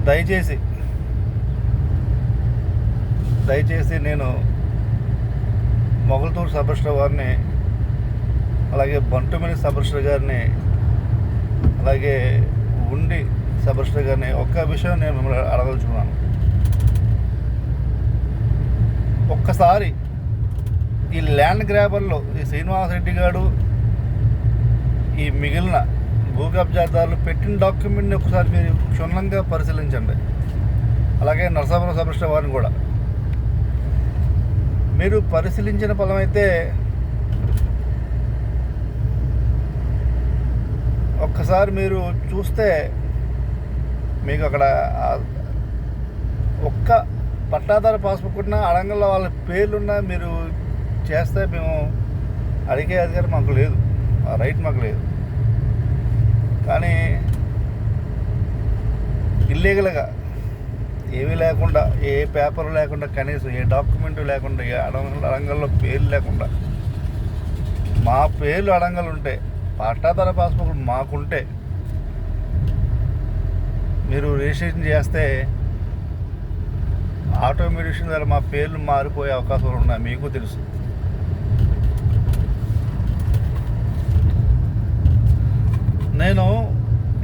దయచేసి నేను Mogalthur sub register వారిని, అలాగే బంటుమిల్లి సబ్ రిజిస్టర్ గారిని, అలాగే ఉండి సబ్ రిజిస్టర్ గారిని ఒక్క విషయం నేను మిమ్మల్ని అడగలుచుకున్నాను. ఒక్కసారి ఈ ల్యాండ్ గ్రాబర్లో ఈ శ్రీనివాసరెడ్డి గారు, ఈ మిగిలిన భూ కబ్జాదారులు పెట్టిన డాక్యుమెంట్ని ఒకసారి మీరు క్షుణ్ణంగా పరిశీలించండి. అలాగే నరసాపురం సబ్ రిజిస్టర్ వారిని కూడా మీరు పరిశీలించిన ఫలమైతే ఒక్కసారి మీరు చూస్తే మీకు అక్కడ ఒక్క పట్టాదారు పాస్బుక్ ఉన్న అడంగల్లో వాళ్ళ పేర్లున్నా మీరు చేస్తే మేము అడిగే అధికారం మాకు లేదు, ఆ రైట్ మాకు లేదు. కానీ ఇల్లీగల్గా ఏమీ లేకుండా, ఏ పేపర్ లేకుండా, కనీసం ఏ డాక్యుమెంట్ లేకుండా, ఏ అడంగల్లో పేర్లు లేకుండా, మా పేర్లు అడంగలు ఉంటే, పట్టాదారు పాస్బుక్ మాకుంటే మీరు రిజిస్ట్రేషన్ చేస్తే ఆటోమేటిషన్ ద్వారా మా పేర్లు మారిపోయే అవకాశాలు ఉన్నాయి, మీకు తెలుసు. నేను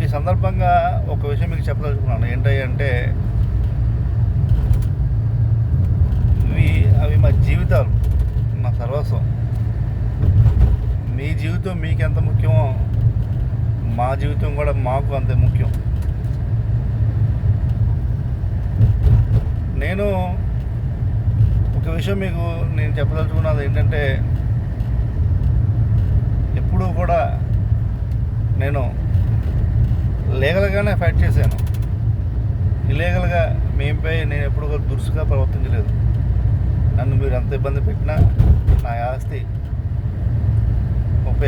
ఈ సందర్భంగా ఒక విషయం మీకు చెప్పదలుచుకున్నాను. ఏంటంటే అవి మా జీవితాలు, మా సర్వస్వం. మీ జీవితం మీకు ఎంత ముఖ్యమో మా జీవితం కూడా మాకు అంతే ముఖ్యం. నేను ఒక విషయం మీకు నేను చెప్పదలుచుకున్నది ఏంటంటే, ఎప్పుడూ కూడా నేను లీగల్గానే ఫైట్ చేశాను. ఇల్లీగల్గా మేంపై నేను ఎప్పుడు కూడా దురుసుగా ప్రవర్తించలేదు. నన్ను మీరు ఎంత ఇబ్బంది పెట్టినా నా ఆస్తి 32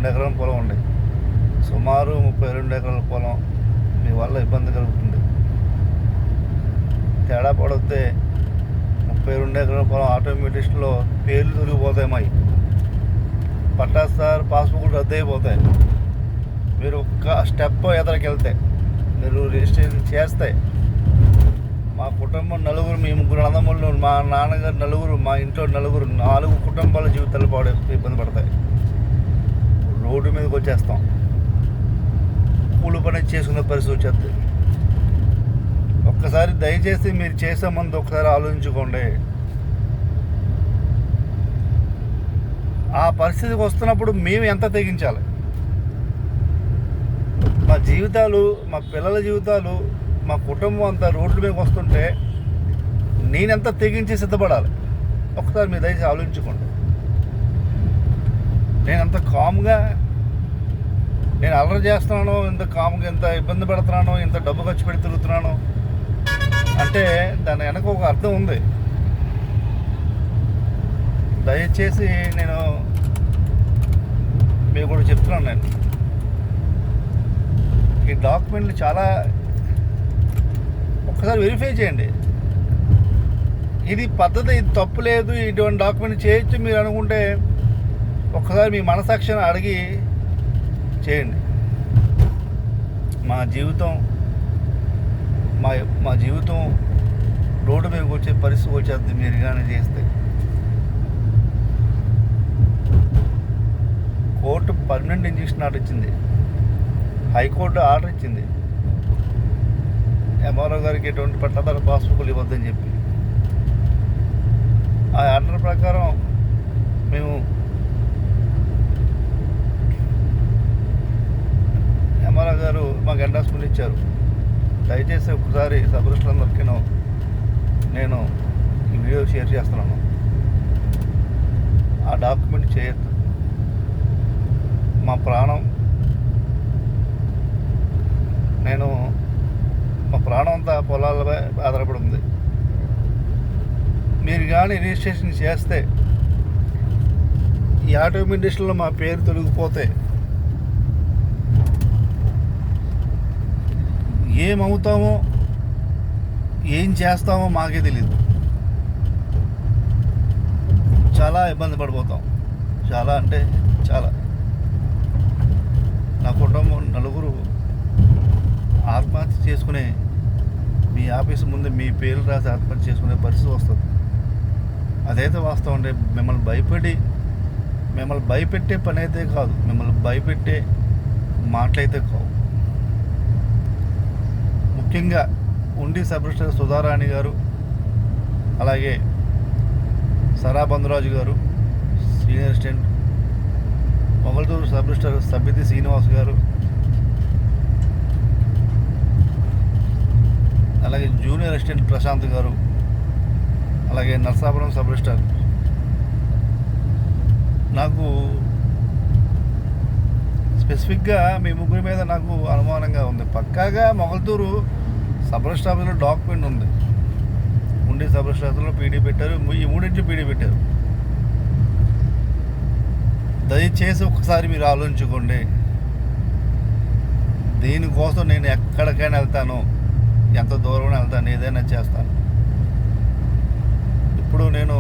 ఎకరం పొలం ఉంది. సుమారు 32 ఎకరాల పొలం మీ వల్ల ఇబ్బంది కలుగుతుంది. తేడా పడితే 32 ఎకరాల పొలం ఆటోమేటిక్స్లో పేర్లు తొలగిపోతాయి. మాయి పట్టాదారు పాస్బుక్ రద్దు అయిపోతాయి. మీరు ఒక్క స్టెప్ ఎదరికి వెళ్తే, మీరు రిజిస్ట్రేషన్ చేస్తే, మా కుటుంబం నలుగురు, మీ 3 అన్నదమ్ములు, మా నాన్నగారు నలుగురు, మా ఇంట్లో నలుగురు, 4 కుటుంబాల జీవితాలు ఇబ్బంది పడతాయి. రోడ్డు మీదకి వచ్చేస్తాం, కూలి పని చేసుకునే పరిస్థితి వచ్చేది. ఒక్కసారి దయచేసి మీరు చేసే ముందు ఒకసారి ఆలోచించుకోండి. ఆ పరిస్థితికి వస్తున్నప్పుడు మేము ఎంత తెగించాలి? మా జీవితాలు, మా పిల్లల జీవితాలు, మా కుటుంబం అంతా రోడ్ల మీద వస్తుంటే నేనెంత తెగించి సిద్ధపడాలి? ఒకసారి మీరు దయచేసి ఆలోచించుకోండి. నేను అంత కామ్గా నేను అల్లరి చేస్తున్నాను, ఇంత కామ్గా ఎంత ఇబ్బంది పెడుతున్నాను, ఇంత డబ్బు ఖర్చు పెట్టి తిరుగుతున్నాను అంటే దాని వెనక ఒక అర్థం ఉంది. దయచేసి నేను మీకు కూడా చెప్తున్నాను. నేను ఈ డాక్యుమెంట్లు చాలా ఒక్కసారి వెరిఫై చేయండి. ఇది పద్ధతి, ఇది తప్పు లేదు, ఇటువంటి డాక్యుమెంట్ చేయొచ్చు మీరు అనుకుంటే ఒక్కసారి మీ మనసాక్షిని అడిగి చేయండి. మా జీవితం రోడ్డు మీదకి వచ్చే పరిస్థితి వచ్చేది మీరు కానీ చేస్తే. కోర్టు పర్మనెంట్ ఇంజక్షన్ ఆర్డర్ ఇచ్చింది, హైకోర్టు ఆర్డర్ ఇచ్చింది ఎంఆర్ఓ గారికి ఎటువంటి పట్టాదారు పాస్బుక్లు ఇవ్వద్దని చెప్పి. ఆ ఆర్డర్ ప్రకారం మేము ఎంఆర్ఓ గారు మాకు ఎండార్స్మెంట్ ఇచ్చారు. దయచేసి ఒకసారి సబ్ రిజిస్టర్లందరికీ నేను ఈ వీడియో షేర్ చేస్తున్నాను. ఆ డాక్యుమెంట్ చేయొద్దు. మా ప్రాణం అంతా పొలాలపై ఆధారపడి ఉంది. మీరు కానీ రిజిస్ట్రేషన్ చేస్తే ఈ ఆటోమేటిక్స్లో మా పేరు తొలగిపోతే ఏమవుతామో ఏం చేస్తామో మాకే తెలియదు. చాలా ఇబ్బంది పడిపోతాం. చాలా అంటే చాలా. నా కుటుంబం నలుగురు ఆత్మహత్య చేసుకునే మీ ఆఫీసు ముందు మీ పేర్లు రాసి ఆత్మహత్య చేసుకునే పరిస్థితి వస్తుంది. అదైతే వాస్తవం అంటే మిమ్మల్ని భయపెట్టే పని అయితే కాదు, మిమ్మల్ని భయపెట్టే మాటలైతే కావు. ముఖ్యంగా ఉండి సబ్ రిజిస్టర్ సుధారాణి గారు, అలాగే సరా బంధురాజు గారు senior assistant, Mogalthur sub registrar Sabbithi Srinivas గారు, అలాగే జూనియర్ అసిస్టెంట్ ప్రశాంత్ గారు, అలాగే నర్సాపురం సబ్ రిజిస్టర్. నాకు స్పెసిఫిక్గా మీ ముగ్గురి మీద నాకు అనుమానంగా ఉంది. పక్కాగా మొగల్తూరు సబ్ రిజిస్టర్ ఆఫీసులో డాక్యుమెంట్ ఉంది. ఉండి సబ్ రిజిస్టర్ ఆఫీసులో పీడీ పెట్టారు, ఈ మూడింటి పీడీ పెట్టారు. దయచేసి ఒకసారి మీరు ఆలోచించుకోండి. దీనికోసం నేను ఎక్కడికైనా వెళ్తాను, ఎంత దూరం వెళ్తాను, ఏదైనా చేస్తాను. ఇప్పుడు నేను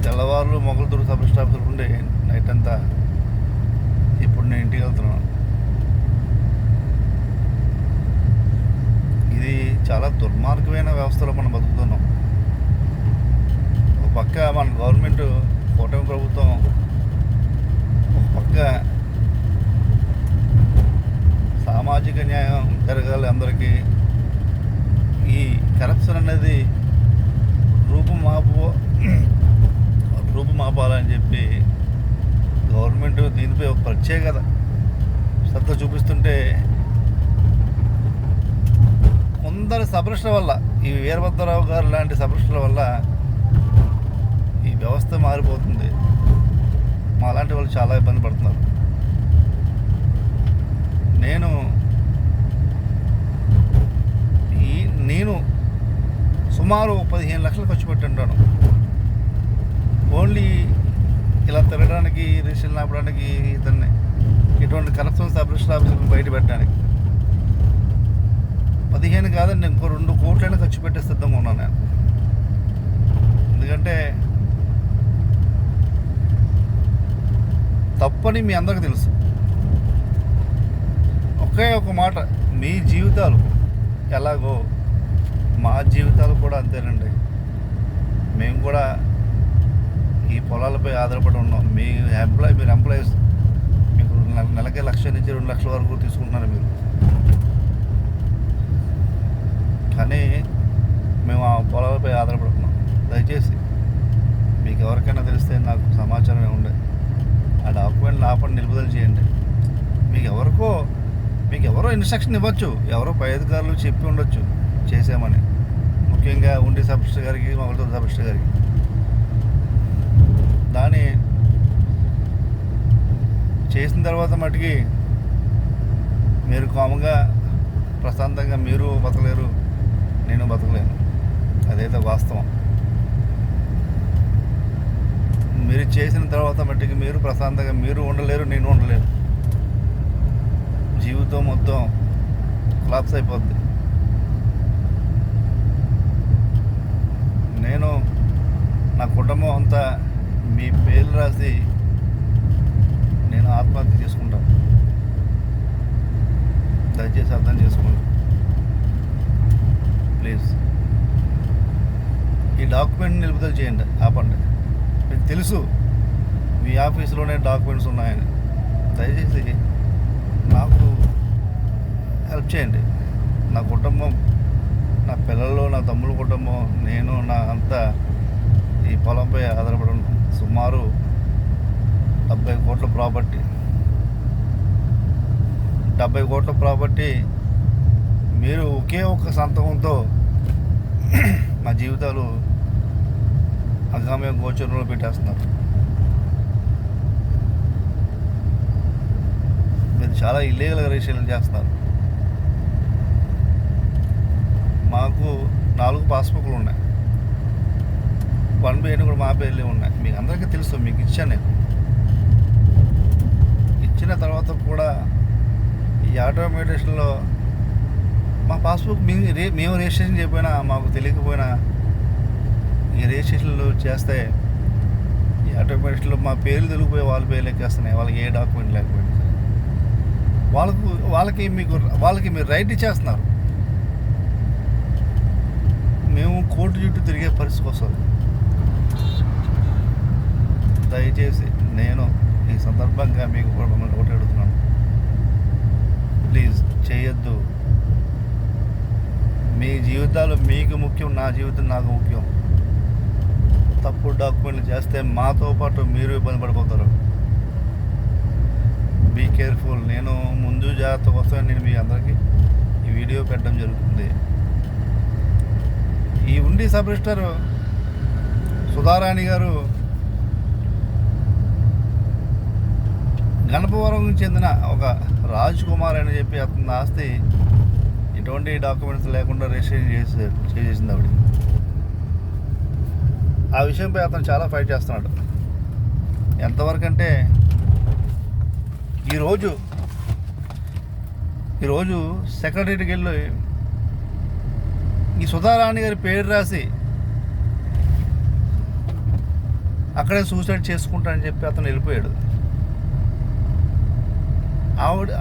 తెల్లవారులు మొగల్తూరు సబ్ రిజిస్టర్ ఆఫీసులో ఉండి నైట్ అంతా ఇప్పుడు నేను ఇంటికి వెళ్తున్నాను. ఇది చాలా దుర్మార్గమైన వ్యవస్థలో మనం బతుకుతున్నాం. ఒక పక్క మన గవర్నమెంట్ కూటమి ప్రభుత్వం, ఒక పక్క సామాజిక న్యాయం జరగాలి అందరికీ. ఈ కరప్షన్ అనేది రూపుమాపాలని చెప్పి గవర్నమెంట్ దీనిపై ఒక ప్రత్యేకత శ్రద్ధ చూపిస్తుంటే, కొందరు సబ్ రిజిస్టర్ వల్ల, ఈ వీరభద్రరావు గారు లాంటి సబ్ రిజిస్టర్ల వల్ల ఈ వ్యవస్థ మారిపోతుంది. మాలాంటి వాళ్ళు చాలా ఇబ్బంది పడుతున్నారు. నేను సుమారు 15 లక్షలు ఖర్చు పెట్టుంటాను ఓన్లీ ఇలా తిరగడానికి, రిజిస్ట్రేషన్ ఆపడానికి, ఇతన్ని ఇటువంటి కరప్షన్ సబ్ రిజిస్టర్ ఆఫీసులను బయట పెట్టడానికి. 15 కాదండి, ఇంకో 2 కోట్లైనా ఖర్చు పెట్టే సిద్ధంగా ఉన్నాను నేను. ఎందుకంటే తప్పని మీ అందరికీ తెలుసు. ఒకే ఒక మాట, మీ జీవితాలు ఎలాగో మా జీవితాలు కూడా అంతేనండి. మేము కూడా ఈ పొలాలపై ఆధారపడి ఉన్నాం. మీరు ఎంప్లాయీస్, మీకు నెలకి 1,00,000 నుంచి 2 లక్షల వరకు తీసుకుంటున్నారు మీరు. కానీ మేము ఆ పొలాలపై ఆధారపడుతున్నాం. దయచేసి మీకు ఎవరికైనా తెలిస్తే నాకు సమాచారం ఇవ్వండి. ఆ డాక్యుమెంట్లు ఆపండి, నిలుపుదల చేయండి. మీకు ఎవరో ఇన్స్ట్రక్షన్ ఇవ్వచ్చు, ఎవరో పై అధికారులు చెప్పి ఉండొచ్చు చేసామని. ముఖ్యంగా ఉండి సబ్ రిజిస్టర్ గారికి, మొగల్తూరు సబ్ రిజిస్టర్ గారికి. దాన్ని చేసిన తర్వాత మటుకి మీరు కాముగా ప్రశాంతంగా మీరు బతకలేరు, నేను బతకలేను. అదైతే వాస్తవం. మీరు చేసిన తర్వాత మట్టికి మీరు ప్రశాంతంగా మీరు ఉండలేరు, నేను ఉండలేను. జీవితం మొత్తం కొలాప్స్ అయిపోద్ది. నేను నా కుటుంబం అంతా మీ పేర్లు రాసి నేను ఆత్మహత్య చేసుకుంటాను. దయచేసి అర్థం చేసుకోండి ప్లీజ్. ఈ డాక్యుమెంట్ నిలుపుదల చేయండి, ఆపండి. మీకు తెలుసు మీ ఆఫీసులోనే డాక్యుమెంట్స్ ఉన్నాయని. దయచేసి నాకు హెల్ప్ చేయండి. నా కుటుంబం, నా పిల్లలు, నా తమ్ముళ్ళ కుటుంబం, నేను నా అంతా ఈ పొలంపై ఆధారపడి ఉన్నాం. సుమారు 70 కోట్ల ప్రాపర్టీ. 70 కోట్ల ప్రాపర్టీ మీరు ఒకే ఒక్క సంతకంతో మా జీవితాలు అగామ్య గోచరంలో పెట్టేస్తున్నారు. మీరు చాలా ఇల్లీగల్గా రిజిస్ట్రేషన్ చేస్తున్నారు. మాకు 4 పాస్బుక్లు ఉన్నాయి, 1B కూడా మా పేర్లే ఉన్నాయి. మీకు అందరికీ తెలుసు, మీకు ఇచ్చాను నేను. ఇచ్చిన తర్వాత కూడా ఈ ఆటోమేటేషన్లో మా పాస్బుక్ మేము రిజిస్ట్రేషన్ చేయకపోయినా, మాకు తెలియకపోయినా ఈ రిజిస్ట్రేషన్లు చేస్తే ఈ ఆటోమేటేషన్లో మా పేర్లు తెలిగిపోయి వాళ్ళ పేర్లు ఎక్కేస్తున్నాయి. వాళ్ళకి ఏ డాక్యుమెంట్ లేకపోయినా వాళ్ళకి మీరు రైట్ ఇచ్చేస్తున్నారు. మేము కోర్టు చుట్టూ తిరిగే పరిస్థితికి వస్తుంది. దయచేసి నేను ఈ సందర్భంగా మీకు కూడా మిమ్మల్ని ఒకటి అడుగుతున్నాను, ప్లీజ్ చేయొద్దు. మీ జీవితాలు మీకు ముఖ్యం, నా జీవితం నాకు ముఖ్యం. తప్పుడు డాక్యుమెంట్లు చేస్తే మాతో పాటు మీరు ఇబ్బంది పడిపోతారు. Be careful. నేను ముందు జాగ్రత్త కోసం నేను మీ అందరికీ ఈ వీడియో పెట్టడం జరుగుతుంది. ఈ ఉండి సబ్ రిజిస్టర్ సుధారాణి గారు గణపవరం చెందిన ఒక రాజ్ కుమార్ అని చెప్పి అతని ఆస్తి ఎటువంటి డాక్యుమెంట్స్ లేకుండా రిజిస్ట్రేషన్ చేసేసింది ఆవిడ. ఆ విషయంపై అతను చాలా ఫైట్ చేస్తున్నాడు. ఎంతవరకు అంటే ఈరోజు సెక్రటరీకి వెళ్ళి ఈ సుధారాణి గారి పేరు రాసి అక్కడే సూసైడ్ చేసుకుంటానని చెప్పి అతను వెళ్ళిపోయాడు.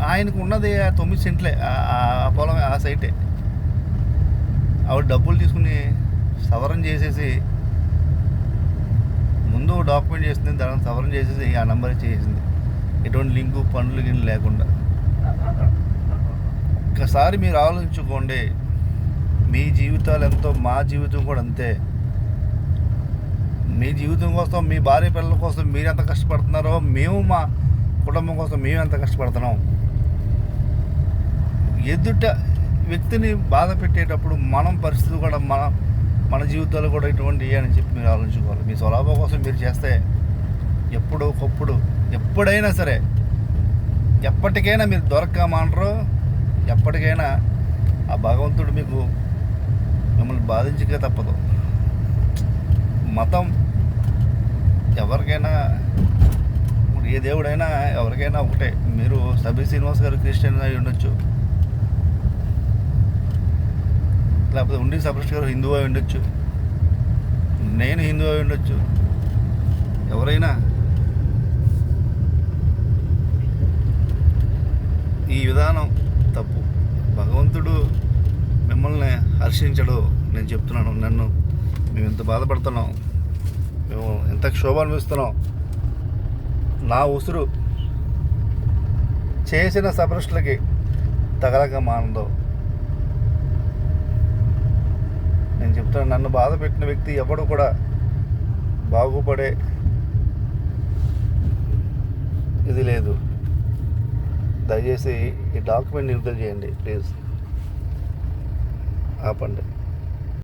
ఆయనకు ఉన్నది 9 సెంట్లే ఆ పొలం, ఆ సైటే. ఆవిడ డబ్బులు తీసుకుని సవరణ చేసేసి ముందు డాక్యుమెంట్ చేసింది, దాన్ని సవరణ చేసేసి ఆ నెంబర్ చేసింది, ఎటువంటి లింకు పనులు గిన్నెలు లేకుండా. ఒకసారి మీరు ఆలోచించుకోండి, మీ జీవితాలు ఎంతో, మా జీవితం కూడా అంతే. మీ జీవితం కోసం, మీ భార్య పిల్లల కోసం మీరు ఎంత కష్టపడుతున్నారో, మేము మా కుటుంబం కోసం మేము ఎంత కష్టపడుతున్నాం. ఎదుట వ్యక్తిని బాధ పెట్టేటప్పుడు మనం పరిస్థితి కూడా మన జీవితాలు కూడా ఇటువంటి అని చెప్పి మీరు ఆలోచించుకోవాలి. మీ స్వలాభం కోసం మీరు చేస్తే ఎప్పుడైనా సరే, ఎప్పటికైనా మీరు దొరకమానరు. ఎప్పటికైనా ఆ భగవంతుడు మిమ్మల్ని బాధించకే తప్పదు. మతం ఎవరికైనా, ఏ దేవుడైనా ఎవరికైనా ఒకటే. మీరు సబీ శ్రీనివాస్ గారు క్రిస్టియన్ అయి ఉండొచ్చు, లేకపోతే ఉండి సబరీష్ గారు హిందూ అయి ఉండొచ్చు, నేను హిందూ అయి ఉండొచ్చు. ఎవరైనా ఈ విధానం తప్పు. భగవంతుడు మిమ్మల్ని హర్షించడు. నేను చెప్తున్నాను, మేము ఎంత బాధపడుతున్నాం, మేము ఎంత క్షోభ అనిపిస్తున్నాం. నా ఉసురు చేసిన సబరిస్టులకి తగలక మానదో. నేను చెప్తాను, నన్ను బాధ పెట్టిన వ్యక్తి ఎవడు కూడా బాగుపడే ఇది లేదు. దయచేసి ఈ డాక్యుమెంట్ విడుదల చేయండి ప్లీజ్. ఆపండి.